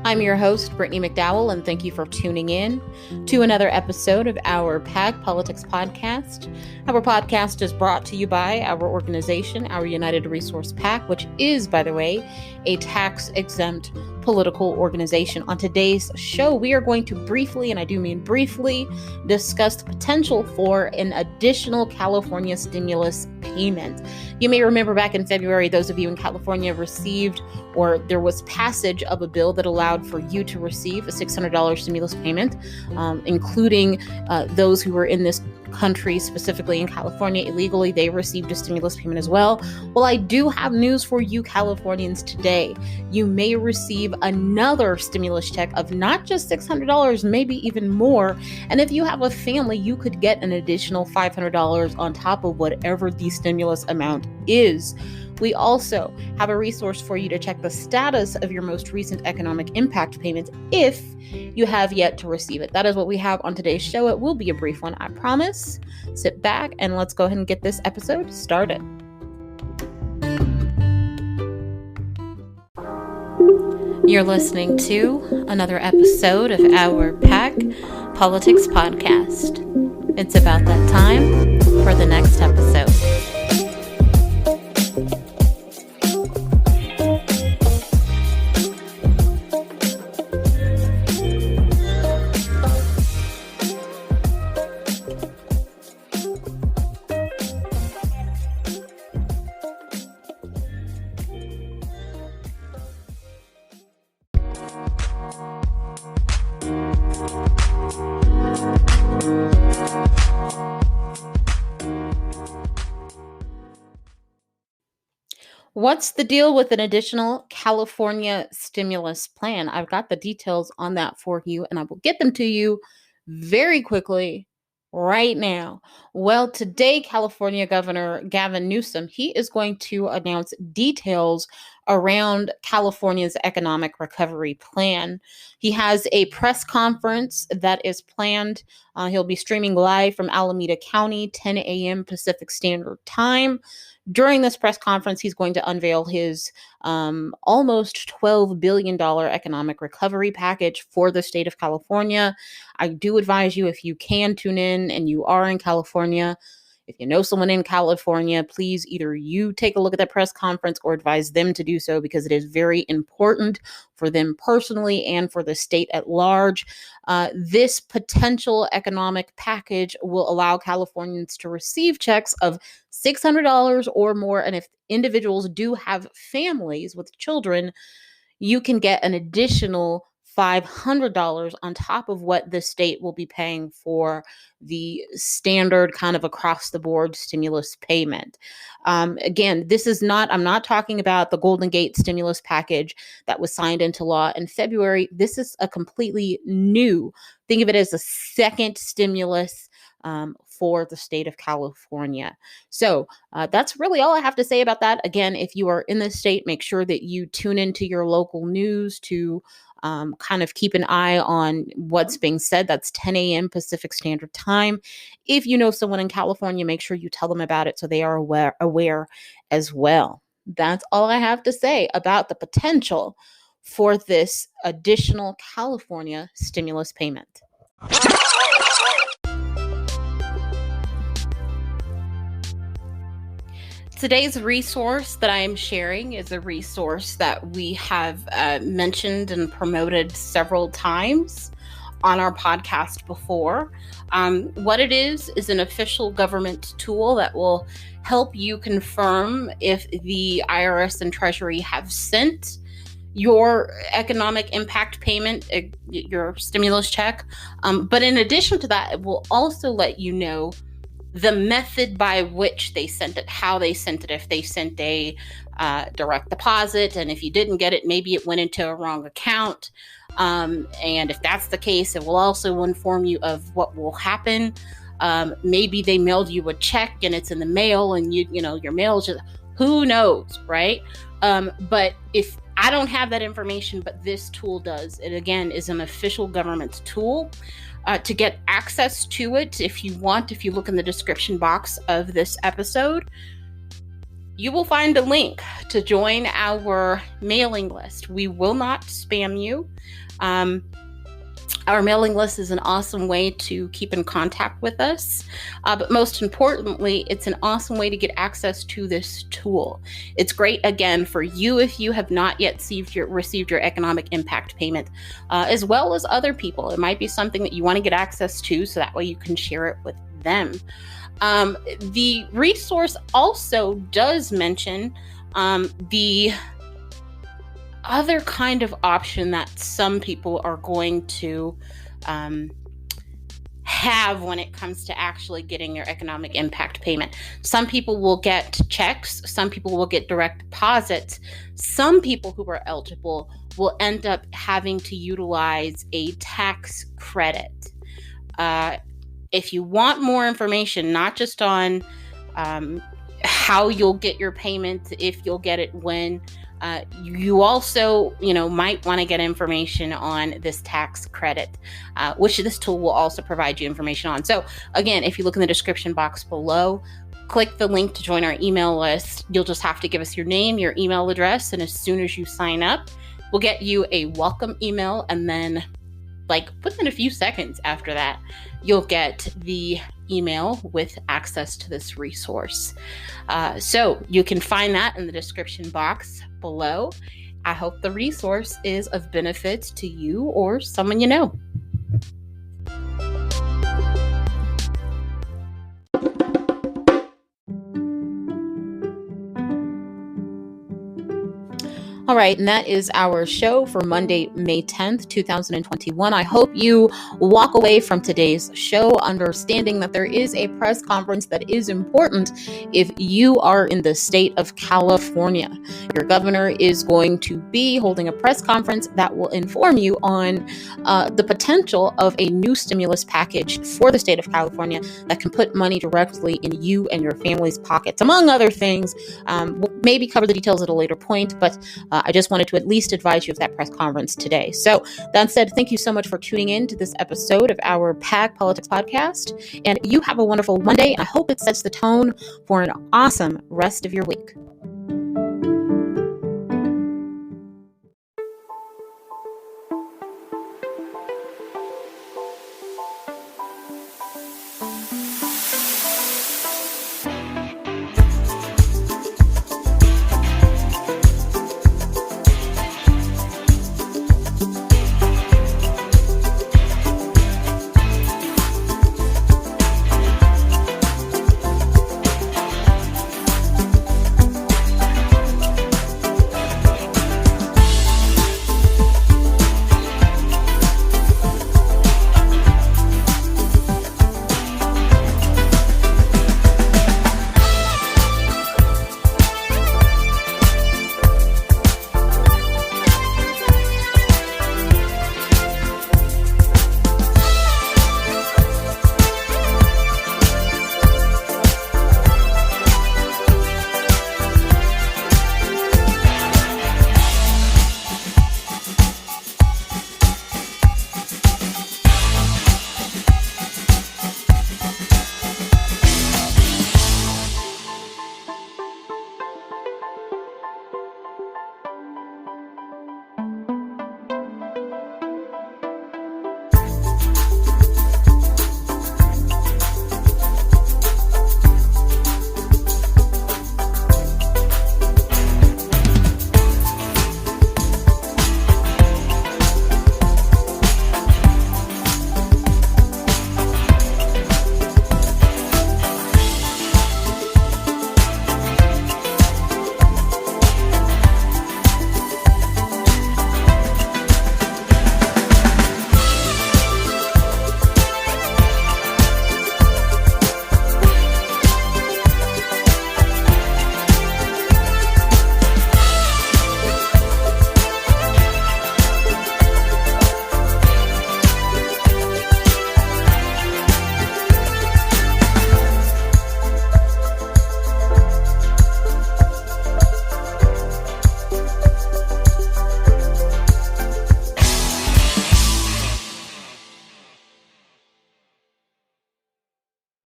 I'm your host, Brittany McDowell, and thank you for tuning in to another episode of our PAC Politics Podcast. Our podcast is brought to you by our organization, our United Resource PAC, which is, by the way, a tax-exempt political organization. On today's show, we are going to briefly, and I do mean briefly, discuss the potential for an additional California stimulus payment. You may remember back in February, those of you in California received, or there was passage of a bill that allowed for you to receive a $600 stimulus payment, including those who were in this country, specifically in California, illegally. They received a stimulus payment as well. Well, I do have news for you Californians today. You may receive another stimulus check of not just $600, maybe even more. And if you have a family, you could get an additional $500 on top of whatever the stimulus amount is. We also have a resource for you to check the status of your most recent economic impact payment if you have yet to receive it. That is what we have on today's show. It will be a brief one, I promise. Sit back and let's go ahead and get this episode started. You're listening to another episode of our PAC Politics Podcast. It's about that time for the next episode. What's the deal with an additional California stimulus plan? I've got the details on that for you, and I will get them to you very quickly right now. Well, today, California Governor Gavin Newsom, he is going to announce details around California's economic recovery plan. He has a press conference that is planned. He'll be streaming live from Alameda County, 10 a.m. Pacific Standard Time. During this press conference, he's going to unveil his almost $12 billion economic recovery package for the state of California. I do advise you, if you can tune in and you are in California, if you know someone in California, please either you take a look at that press conference or advise them to do so, because it is very important for them personally and for the state at large. This potential economic package will allow Californians to receive checks of $600 or more. And if individuals do have families with children, you can get an additional $500 on top of what the state will be paying for the standard kind of across the board stimulus payment. Again, I'm not talking about the Golden Gate stimulus package that was signed into law in February. This is a completely new, think of it as a second stimulus for the state of California. So that's really all I have to say about that. Again, if you are in the state, make sure that you tune into your local news to kind of keep an eye on what's being said. That's 10 a.m. Pacific Standard Time. If you know someone in California, make sure you tell them about it so they are aware as well. That's all I have to say about the potential for this additional California stimulus payment. Today's resource that I am sharing is a resource that we have mentioned and promoted several times on our podcast before. What it is an official government tool that will help you confirm if the IRS and Treasury have sent your economic impact payment, your stimulus check. But in addition to that, it will also let you know the method by which they sent it, how they sent it, if they sent a direct deposit, and if you didn't get it, maybe it went into a wrong account. And if that's the case, it will also inform you of what will happen. Maybe they mailed you a check and it's in the mail, and your mail is just, who knows, right? But if I don't have that information, but this tool does, it again is an official government tool. To get access to it, if you look in the description box of this episode, you will find a link to join our mailing list. We will not spam you. Our mailing list is an awesome way to keep in contact with us. But most importantly, it's an awesome way to get access to this tool. It's great, again, for you if you have not yet received your economic impact payment, as well as other people. It might be something that you want to get access to, so that way you can share it with them. The resource also does mention the other kind of option that some people are going to have when it comes to actually getting your economic impact payment. Some people will get checks, some people will get direct deposits, some people who are eligible will end up having to utilize a tax credit. If you want more information, not just on how you'll get your payment, if you'll get it when, you also, might want to get information on this tax credit, which this tool will also provide you information on. So again, if you look in the description box below, click the link to join our email list. You'll just have to give us your name, your email address, and as soon as you sign up, we'll get you a welcome email, and then within a few seconds after that, you'll get the email with access to this resource. So you can find that in the description box below. I hope the resource is of benefit to you or someone you know. All right, and that is our show for Monday, May 10th, 2021. I hope you walk away from today's show understanding that there is a press conference that is important if you are in the state of California. Your governor is going to be holding a press conference that will inform you on the potential of a new stimulus package for the state of California that can put money directly in you and your family's pockets, among other things. We'll maybe cover the details at a later point, but I just wanted to at least advise you of that press conference today. So that said, thank you so much for tuning in to this episode of our PAG Politics Podcast. And you have a wonderful Monday. I hope it sets the tone for an awesome rest of your week.